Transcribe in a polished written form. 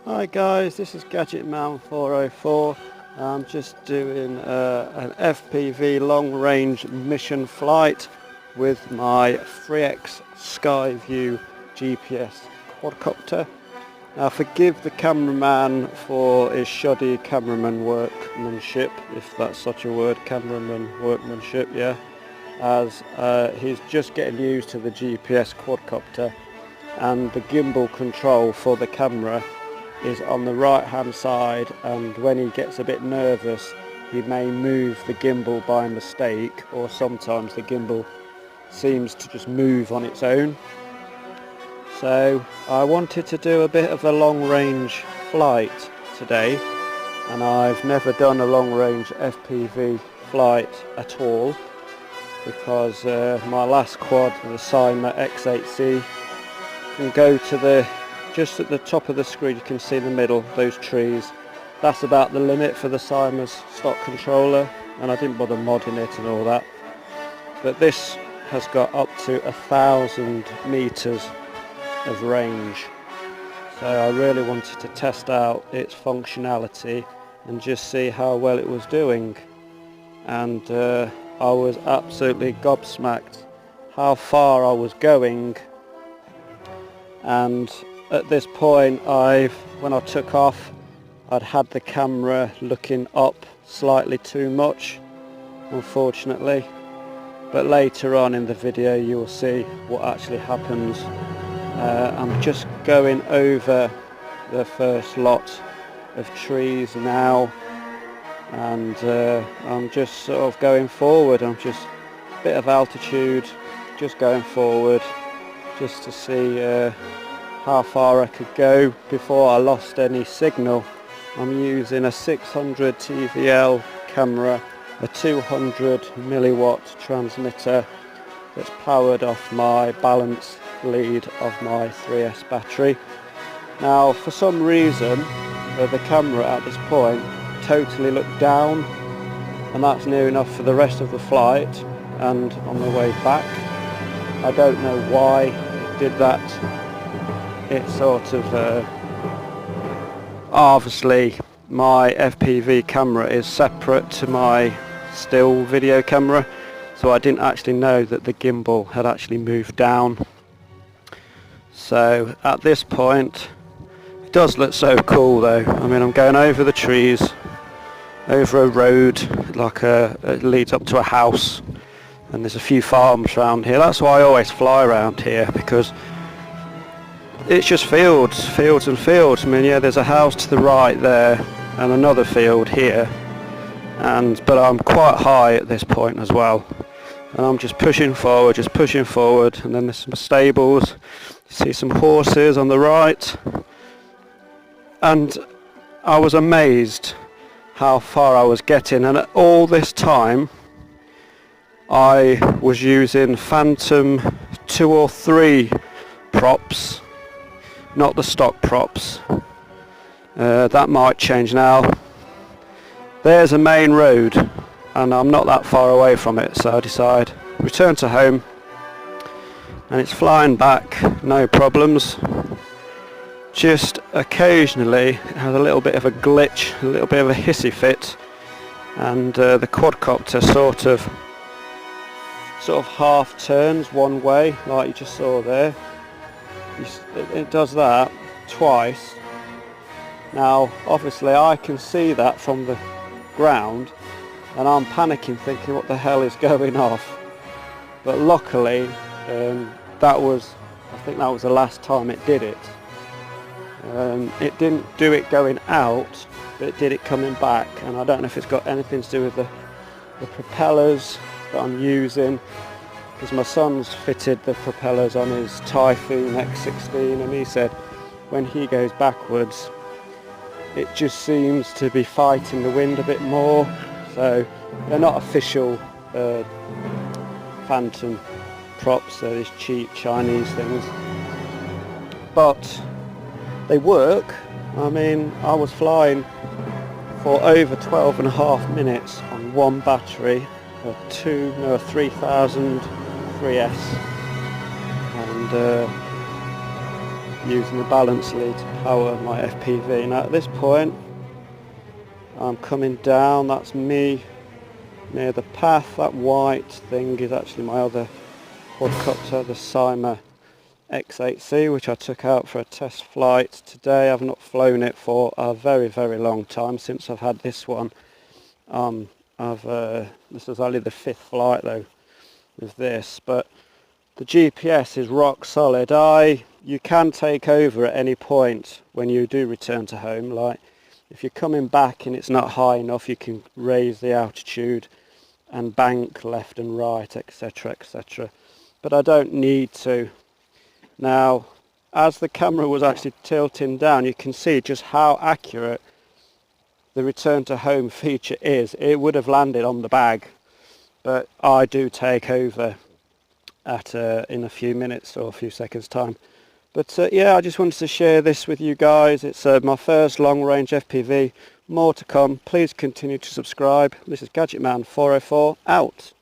Hi guys, this is Gadget Man 404. I'm just doing an FPV long range mission flight with my FreeX Skyview GPS quadcopter. Now forgive the cameraman for his shoddy cameraman workmanship, if that's such a word, cameraman workmanship, yeah, as he's just getting used to the GPS quadcopter and the gimbal control for the camera is on the right hand side, and when he gets a bit nervous he may move the gimbal by mistake, or sometimes the gimbal seems to just move on its own. So I wanted to do a bit of a long range flight today, and I've never done a long range FPV flight at all because my last quad, the Cyma X8C, can go to just at the top of the screen. You can see in the middle those trees. That's about the limit for the Cyma's stock controller, and I didn't bother modding it and all that. But this has got up to 1,000 meters of range, so I really wanted to test out its functionality and just see how well it was doing. And I was absolutely gobsmacked how far I was going. And at this point, when I took off, I'd had the camera looking up slightly too much, unfortunately. But later on in the video you will see what actually happens. I'm just going over the first lot of trees now, and I'm just sort of going forward. I'm just a bit of altitude, just going forward just to see how far I could go before I lost any signal. I'm using a 600 TVL camera, a 200 milliwatt transmitter that's powered off my balance lead of my 3S battery. Now for some reason the camera at this point totally looked down, and that's near enough for the rest of the flight and on the way back. I don't know why it did that. It sort of obviously my FPV camera is separate to my still video camera, so I didn't actually know that the gimbal had actually moved down. So at this point it does look so cool though. I mean, I'm going over the trees, over a road, like it leads up to a house, and there's a few farms around here. That's why I always fly around here, because it's just fields and fields. I mean, yeah, there's a house to the right there and another field here, but I'm quite high at this point as well, and I'm just pushing forward, and then there's some stables. You see some horses on the right, and I was amazed how far I was getting. And at all this time I was using Phantom 2 or 3 props, not the stock props. That might change now. There's a main road and I'm not that far away from it, so I decide return to home, and it's flying back, no problems. Just occasionally it has a little bit of a glitch, a little bit of a hissy fit, and the quadcopter sort of half turns one way, like you just saw there. It does that twice. Now obviously I can see that from the ground, and I'm panicking thinking what the hell is going off, but luckily I think that was the last time it did it. It didn't do it going out, but it did it coming back, and I don't know if it's got anything to do with the propellers that I'm using, because my son's fitted the propellers on his Typhoon X16, and he said when he goes backwards it just seems to be fighting the wind a bit more. So they're not official Phantom props, they're these cheap Chinese things, but they work. I mean, I was flying for over 12.5 minutes on one battery, a 3000 3S, and using the balance lead to power my FPV. Now at this point I'm coming down, that's me near the path. That white thing is actually my other quadcopter, the Cyma X8C, which I took out for a test flight today. I've not flown it for a very long time since I've had this one. This was only the 5th flight though with this, but the GPS is rock solid. You can take over at any point when you do return to home. Like if you're coming back and it's not high enough, you can raise the altitude and bank left and right, etc, etc. But I don't need to. Now, as the camera was actually tilting down, you can see just how accurate the return to home feature is. It would have landed on the bag, but I do take over in a few minutes or a few seconds time. But yeah, I just wanted to share this with you guys. It's my first long range FPV. More to come. Please continue to subscribe. This is Gadgetman 404 out.